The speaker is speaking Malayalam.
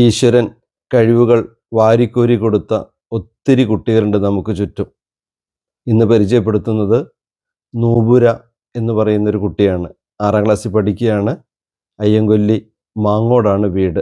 ഈശ്വരൻ കഴിവുകൾ വാരിക്കോരി കൊടുത്ത ഒത്തിരി കുട്ടികളുണ്ട് നമുക്ക് ചുറ്റും. ഇന്ന് പരിചയപ്പെടുത്തുന്നത് നൂപുര എന്ന് പറയുന്നൊരു കുട്ടിയാണ്. 6ാം ക്ലാസ്സിൽ പഠിക്കുകയാണ്. അയ്യങ്കൊല്ലി മാങ്ങോടാണ് വീട്.